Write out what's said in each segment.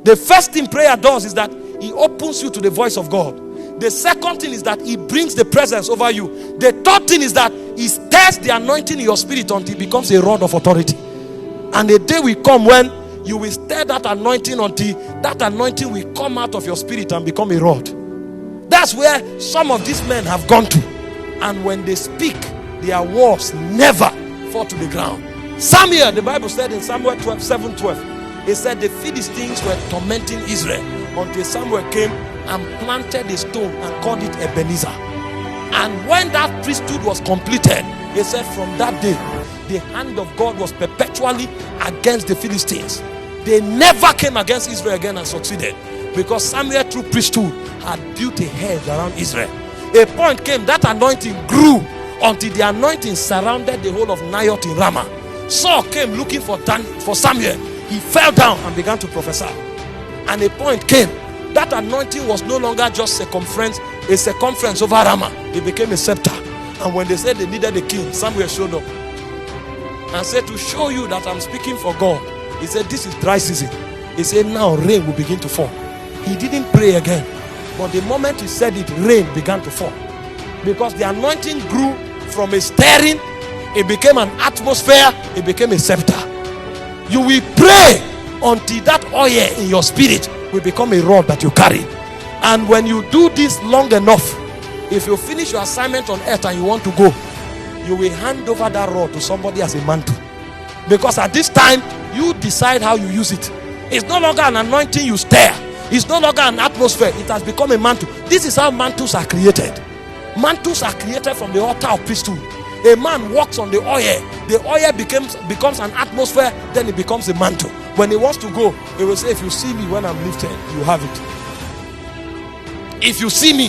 The first thing prayer does is that it opens you to the voice of God. The second thing is that it brings the presence over you. The third thing is that it stirs the anointing in your spirit until it becomes a rod of authority. And a day will come when you will stir that anointing until that anointing will come out of your spirit and become a rod. That's where some of these men have gone to. And when they speak, their words never fall to the ground. Samuel, the Bible said in Samuel 7:12, it said the Philistines were tormenting Israel until Samuel came and planted a stone and called it Ebenezer. And when that priesthood was completed, he said from that day, the hand of God was perpetually against the Philistines. They never came against Israel again and succeeded, because Samuel through priesthood had built a hedge around Israel. A point came, that anointing grew until the anointing surrounded the whole of Naioth in Ramah. Saul came looking for Samuel. He fell down and began to prophesy. And a point came, that anointing was no longer just a circumference over Ramah. It became a scepter. And when they said they needed a king, Samuel showed up and said, to show you that I'm speaking for God. He said, this is dry season. He said, now rain will begin to fall. He didn't pray again, but the moment he said it, rain began to fall, because the anointing grew from a stirring. It became an atmosphere. It became a scepter. You will pray until that oil in your spirit will become a rod that you carry. And when you do this long enough, if you finish your assignment on earth and you want to go, you will hand over that rod to somebody as a mantle. Because at this time, you decide how you use it. It's no longer an anointing you stir. It's no longer an atmosphere. It has become a mantle. This is how mantles are created. Mantles are created from the altar of priesthood. A man walks on the oil. The oil becomes an atmosphere. Then it becomes a mantle. When he wants to go, he will say, if you see me when I'm lifted, you have it. If you see me,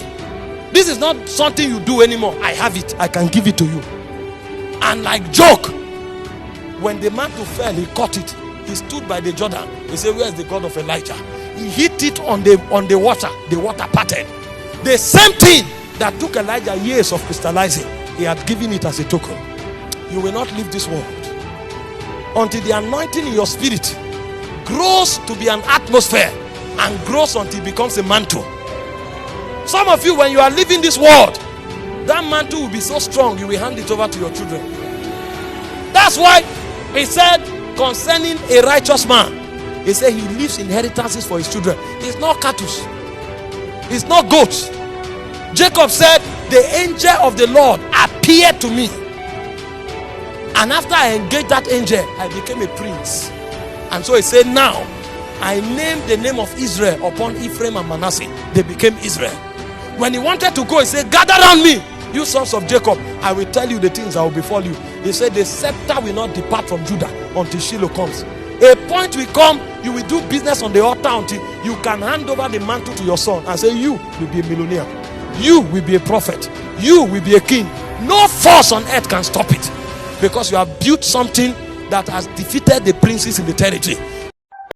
this is not something you do anymore. I have it. I can give it to you. And like joke, when the mantle fell, he caught it. He stood by the Jordan. He said, where is the God of Elijah? He hit it on the water. The water parted. The same thing that took Elijah years of crystallizing, he had given it as a token. You will not leave this world until the anointing in your spirit grows to be an atmosphere and grows until it becomes a mantle. Some of you, when you are leaving this world, that mantle will be so strong, you will hand it over to your children. That's why he said concerning a righteous man, he said he leaves inheritances for his children. It's not cattle, it's not goats. Jacob said, the angel of the Lord appeared to me, and after I engaged that angel, I became a prince. And so he said, now I named the name of Israel upon Ephraim and Manasseh. They became Israel. When he wanted to go, he said, gather around me, you sons of Jacob. I will tell you the things that will befall you. He said, the scepter will not depart from Judah until Shiloh comes. A point will come, you will do business on the altar until you can hand over the mantle to your son and say, you will be a millionaire. You will be a prophet. You will be a king. No force on earth can stop it, because you have built something that has defeated the princes in the territory.